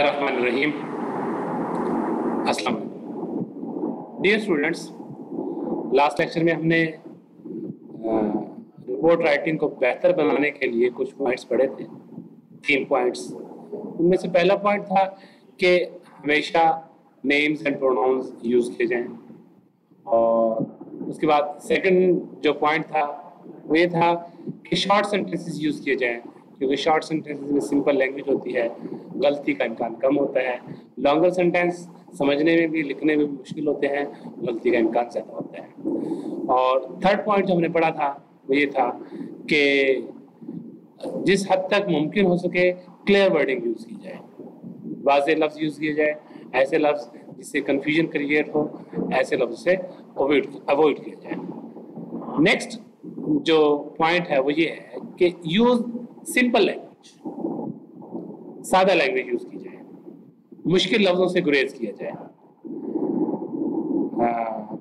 Bismillahirrahmanirrahim. अस्सलाम dear students, last lecture में हमने रिपोर्ट राइटिंग को बेहतर बनाने के लिए कुछ पॉइंट्स पढ़े थे, 3 पॉइंट्स। उनमें से पहला पॉइंट था कि हमेशा नेम्स एंड प्रोनाउंस यूज़ किए जाएं, और उसके बाद सेकंड जो पॉइंट था वो ये था कि शॉर्ट सेंटेंसेस यूज़ किए जाएं, क्योंकि शॉर्ट सेंटेंसेस में सिंपल लैंग्वेज होती है, गलती का इम्कान कम होता है। लॉन्गर सेंटेंस समझने में भी लिखने में भी मुश्किल होते हैं, गलती का इम्कान ज़्यादा होता है। और थर्ड पॉइंट जो हमने पढ़ा था वो ये था कि जिस हद तक मुमकिन हो सके क्लियर वर्डिंग यूज़ की जाए, वाज़ेह लफ्ज़ यूज़ किए जाए, ऐसे लफ्ज़ जिससे कन्फ्यूजन क्रिएट हो, ऐसे लफ्ज़ से अवॉइड किया जाए। नेक्स्ट जो पॉइंट है वो ये है कि यूज़ सिंपल लैंग्वेज, सादा लैंग्वेज यूज़ की जाए, मुश्किल लफ्ज़ों से गुरेज किया जाए।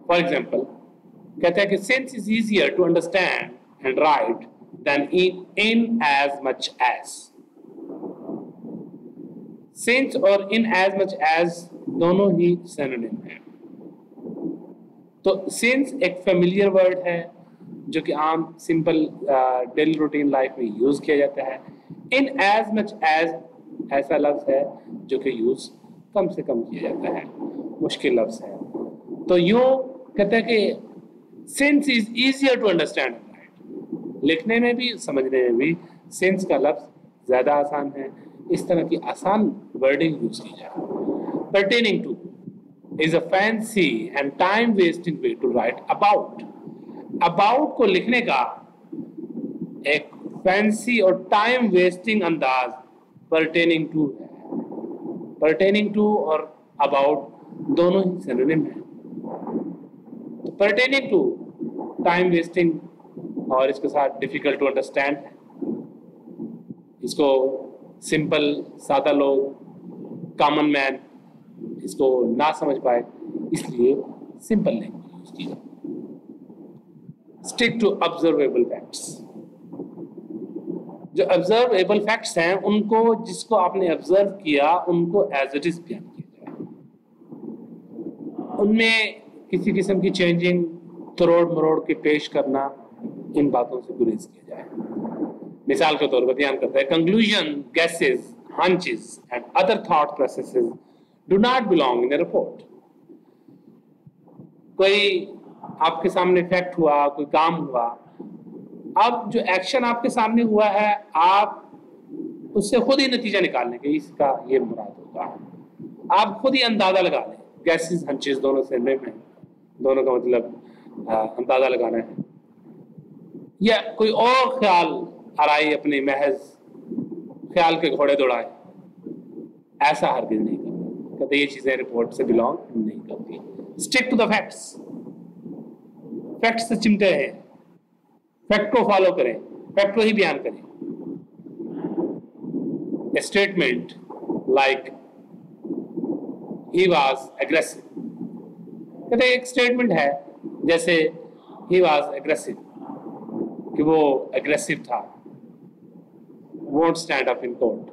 फॉर एग्जाम्पल कहते हैं कि since is easier to understand and write than inasmuch as. Since और इन एज मच एज दोनों ही सिनोनिम हैं। तो सिंस एक फेमिलियर वर्ड है जो कि आम सिंपल डेली रूटीन लाइफ में यूज़ किया जाता है। इन एज मच एज ऐसा लफ्ज़ है जो कि यूज़ कम से कम किया जाता है, मुश्किल लफ्ज़ है। तो यूँ कहते हैं कि since is easier to understand, लिखने में भी समझने में भी सिंस का लफ्ज़ ज़्यादा आसान है। इस तरह की आसान वर्डिंग यूज़ की जाए। Pertaining to is a fancy and time wasting way to write about. About को लिखने का एक फैंसी और टाइम वेस्टिंग अंदाज पर्टेनिंग टू है। पर्टेनिंग टू और अबाउट दोनों ही सिनोनिम है। तो पर्टेनिंग टू टाइम वेस्टिंग और इसके साथ डिफिकल्ट टू अंडरस्टैंड है। इसको सिंपल सादा लोग, कॉमन मैन इसको ना समझ पाए, इसलिए सिंपल लैंग्वेज यूज की जाए। Stick to observable facts. जो ऑब्जर्वेबल फैक्ट्स हैं उनको, जिसको आपने ऑब्जर्व किया, उनको एज इट इज बयान किया जाए। उनमें किसी किस्म की चेंजिंग तरोड़ मरोड़ के पेश करना, इन बातों से गुरेज किया जाए। मिसाल के तौर पर बयान करता है, conclusion, guesses, hunches and other thought processes do not belong in a report. कोई आपके सामने फैक्ट हुआ, कोई काम हुआ, अब जो एक्शन आपके सामने हुआ है, आप उससे खुद ही नतीजा निकालने के इसका ये मुराद होगा। आप खुद ही अंदाजा लगा लें। गैसेस हंचेस दोनों से में दोनों का मतलब अंदाजा लगाना है, या कोई और ख्याल आराई अपने महज ख्याल के घोड़े दौड़ाए, ऐसा हरगिज़ नहीं करना। कहते ये चीज़ें रिपोर्ट से बिलोंग नहीं करती। Stick to the facts. Fact से चिमटे हैं, फैक्ट को फॉलो करें, फैक्ट को ही बयान करें। A statement like he was aggressive, कहते एक स्टेटमेंट है जैसे he was aggressive, कि वो एग्रेसिव था, won't stand up in court,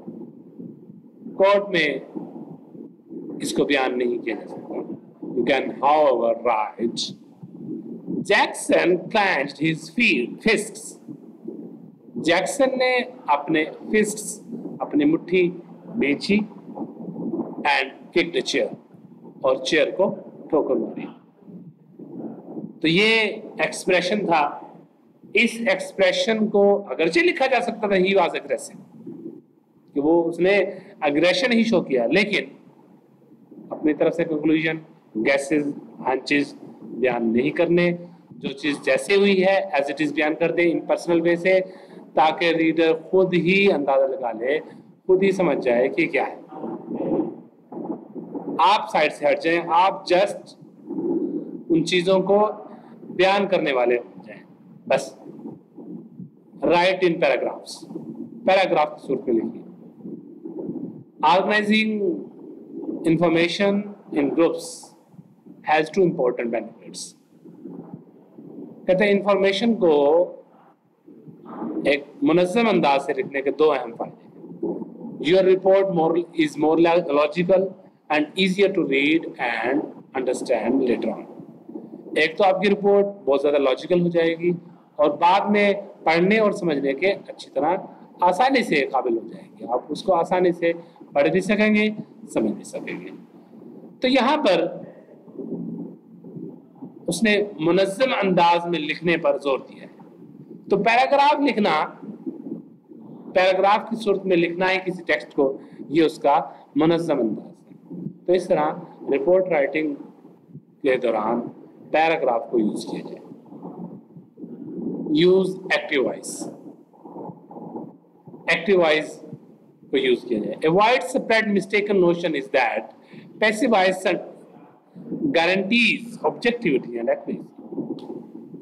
court में इसको बयान नहीं किया जा सकता। You can however write Jackson clenched his fists. Jackson ने अपने fists, अपनी मुट्ठी बेची, and kicked a chair, और चेयर को ठोकर मारी। तो ये एक्सप्रेशन था। इस एक्सप्रेशन को अगरचे लिखा जा सकता था he was aggressive, कि वो उसने अग्रेशन ही शो किया, लेकिन अपनी तरफ से कंक्लूजन, गैसेस, हंचेस बयान नहीं करने। जो चीज़ जैसे हुई है एज इट इज़ बयान कर दे इन पर्सनल वे से, ताकि रीडर खुद ही अंदाज़ा लगा ले, खुद ही समझ जाए कि क्या है। आप साइड से हट जाएं, आप जस्ट उन चीज़ों को बयान करने वाले हो जाएं, बस। राइट इन पैराग्राफ्स, पैराग्राफ की सूरत में लिखिए। Organising information in groups has 2 important benefits। कहते हैं इंफॉर्मेशन को एक मुनज़्ज़म अंदाज से लिखने के 2 अहम फायदे हैं। Your report is more logical and easier to read and understand later on. ایک تو آپ کی رپورٹ بہت زیادہ لاجیکل ہو جائے گی اور بعد میں پڑھنے اور سمجھنے کے اچھی طرح آسانی سے قابل ہو جائے گی. آپ اس کو آسانی سے پڑھ بھی سکیں گے, سمجھ بھی سکیں گے. تو یہاں پر اس نے منظم انداز میں لکھنے پر زور دیا ہے. تو پیراگراف لکھنا, پیراگراف کی صورت میں لکھنا ہے کسی ٹیکسٹ کو, یہ اس کا منظم انداز ہے. تو اس طرح رپورٹ رائٹنگ کے دوران پیراگراف کو یوز کیا جائے. Use active voice, active voice کو یوز کیا جائے. Avoid spread mistaken notion is that passive voice guarantees objectivity and accuracy.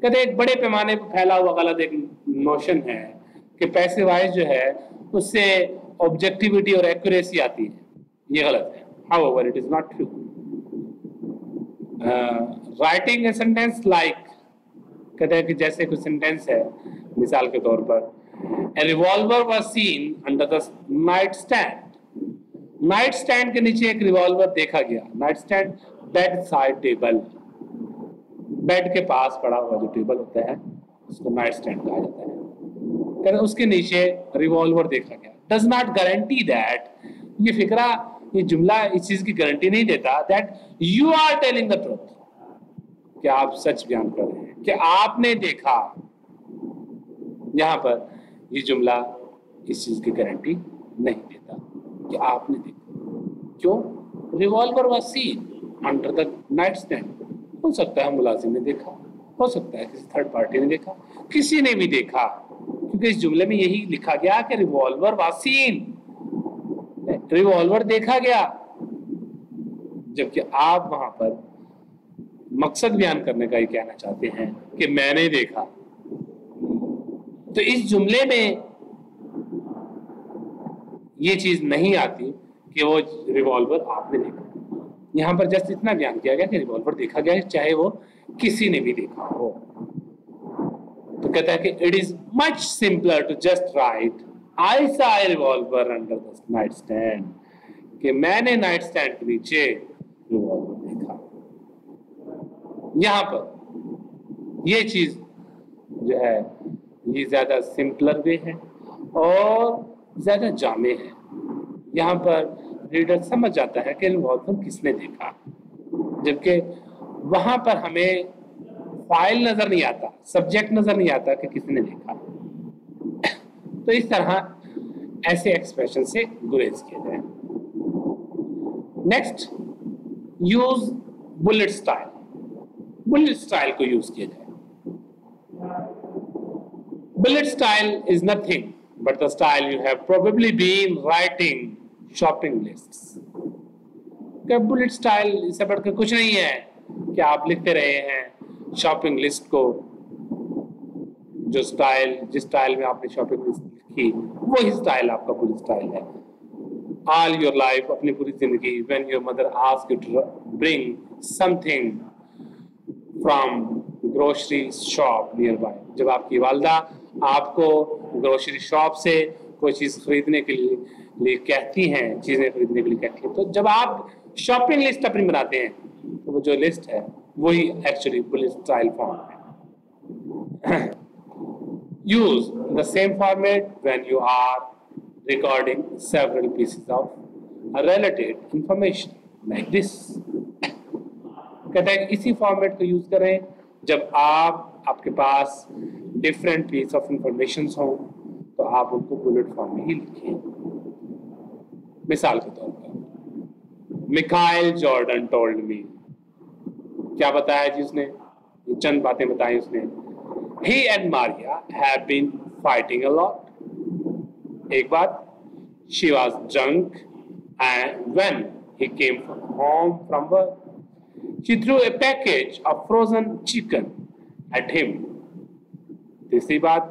کہتے ایک بڑے پیمانے پر پھیلا ہوا غلط ایک نوشن ہے کہ پیسیو وائس جو ہے اس سے آبجیکٹیوٹی اور ایکوریسی آتی ہے. یہ غلط ہے. However, it is not true. Writing a sentence like, کہتے ہیں کہ جیسے کوئی سینٹینس ہے, مثال کے طور پر A revolver was seen under the night stand. Night stand کے نیچے ایک ریوالور دیکھا گیا. Night stand bed side table, bed کے پاس پڑا ہوا جو ٹیبل ہوتا ہے اس کو نائٹ اسٹینڈ کہا جاتا ہے. کہتے ہیں اس کے نیچے ریوالور دیکھا گیا. Does not guarantee that, یہ فکرہ, یہ جملہ اس چیز کی گارنٹی نہیں دیتا that you are telling the truth, کہ آپ سچ بیان کر رہے ہیں, کہ آپ نے دیکھا. یہاں پر یہ جملہ اس چیز کی گارنٹی نہیں دیتا کہ آپ نے دیکھا. کیوں؟ Revolver was seen under the nightstand. ہو سکتا ہے ملازم نے دیکھا, ہو سکتا ہے کسی تھرڈ پارٹی نے دیکھا, کسی نے بھی دیکھا, کیونکہ اس جملے میں یہی لکھا گیا کہ ریوالور واز سین, ریوالور دیکھا گیا. جبکہ آپ وہاں پر مقصد بیان کرنے کا یہ کہنا چاہتے ہیں کہ میں نے دیکھا. تو اس جملے میں یہ چیز نہیں آتی کہ وہ ریوالور آپ نے دیکھا. یہاں پر جسٹ اتنا بیان کیا گیا کہ ریوالور دیکھا گیا, چاہے وہ کسی نے بھی دیکھا ہو. تو کہتا ہے کہ it is much simpler to just write I saw a revolver under the nightstand, کہ میں نے نائٹ اسٹینڈ کے نیچے ریوالور دیکھا. یہاں پر یہ چیز جو ہے یہ زیادہ سمپلر وے ہے اور زیادہ جامع ہے. یہاں پر ریڈر سمجھ جاتا ہے کہ ریوالور کس نے دیکھا, جبکہ وہاں پر ہمیں فائل نظر نہیں آتا, سبجیکٹ نظر نہیں آتا کہ کس نے دیکھا. تو اس طرح ایسے ایکسپریشن سے گریز کیا جائے. Next, use bullet style. Bullet style کو یوز کیا جائے. Bullet style is nothing but the style you have probably been writing shopping lists. کہ بلٹ اسٹائل اس سے بڑھ کر کچھ نہیں ہے کہ آپ لکھتے رہے ہیں شاپنگ لسٹ کو. جو اسٹائل, جس اسٹائل میں آپ نے شاپنگ لسٹ لکھی وہی اسٹائل آپ کا بلٹ اسٹائل ہے. All your life, اپنی پوری زندگی, when your mother asks you to bring something from grocery shop nearby, جب آپ کی والدہ آپ کو گروسری شاپ سے کوئی چیز خریدنے کے لیے کہتی ہیں, چیزیں خریدنے کے لیے کہتی ہیں, تو جب آپ شاپنگ لسٹ اپنی بناتے ہیں تو وہ جو لسٹ ہے وہی ایکچولی بلٹ اسٹائل فارم ہے. Use the same format when you are recording several pieces of related information like this. کہتا ہے کہ اسی فارمیٹ کو یوز کریں جب آپ کے پاس ڈفرینٹ پیس آف انفارمیشنز ہوں تو آپ ان کو بلٹ فارم میں ہی لکھیں. مثال کے طور پر میکائل جارڈن ٹولڈ می, کیا بتایا جی اس نے, یہ چند باتیں بتائیں اس نے. He and Maria have been fighting a lot. ایک بات, she was drunk and when he came home from work she threw a package of frozen chicken at him. تیسری بات,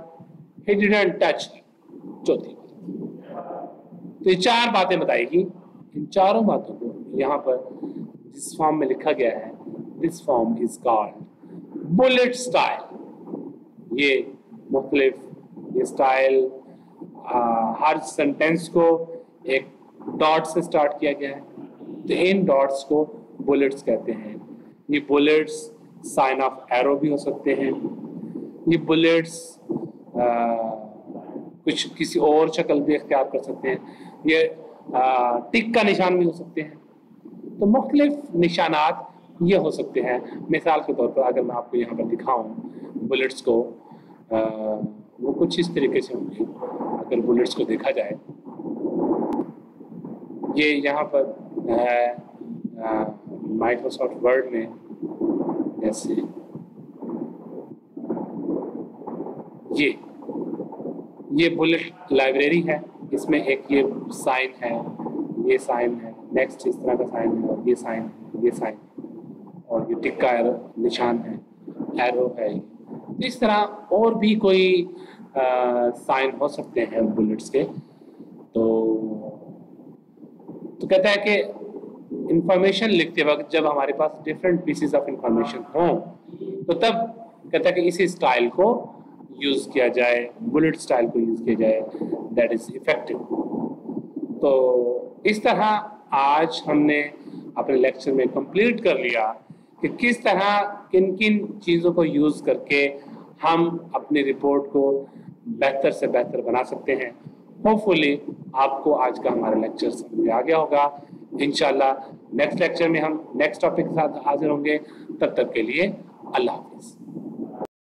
he didn't touch her. چوتھی بات. تو یہ چار باتیں بتائی گی. ان چاروں باتوں کو یہاں پر جس فارم میں لکھا گیا ہے, this form is called bullet style. یہ مختلف یہ اسٹائل ہر سینٹینس کو एक डॉट से स्टार्ट किया गया है, तो इन डॉट्स को बुलेट्स कहते हैं। ये बुलेट्स साइन ऑफ एरो भी हो सकते हैं, ये बुलेट्स कुछ किसी और शक्ल भी इख्तियार कर सकते हैं, ये टिक का निशान भी हो सकते हैं। तो मुख्तलिफ निशानात ये हो सकते हैं। मिसाल के तौर पर अगर मैं आपको यहाँ पर दिखाऊं बुलेट्स को, वो कुछ इस तरीके से होंगे। अगर बुलेट्स को देखा जाए, ये यहाँ पर माइक्रोसॉफ्ट वर्ड में जैसे ये बुलेट लाइब्रेरी है, इसमें एक ये साइन है, ये साइन है, नेक्स्ट इस तरह का साइन है, और ये साइन है, ये साइन है, और ये टिक का निशान है, एरो है। इस तरह और भी कोई साइन हो सकते हैं बुलेट्स के। तो कहता है कि इंफॉर्मेशन लिखते वक्त जब हमारे पास डिफरेंट पीसेस ऑफ इंफॉर्मेशन हो, तो तब कहता है कि इसी स्टाइल को यूज़ किया जाए, बुलेट स्टाइल को यूज़ किया जाए, दैट इज़ इफेक्टिव। तो इस तरह आज हमने अपने लेक्चर में कंप्लीट कर लिया कि किस तरह किन किन चीज़ों को यूज़ करके हम अपनी रिपोर्ट को बेहतर से बेहतर बना सकते हैं। होपफुली आपको आज का हमारा लेक्चर समझ में आ गया होगा। इंशाल्लाह नेक्स्ट लेक्चर में हम नेक्स्ट टॉपिक के साथ हाजिर होंगे। तब तक के लिए अल्लाह हाफिज़।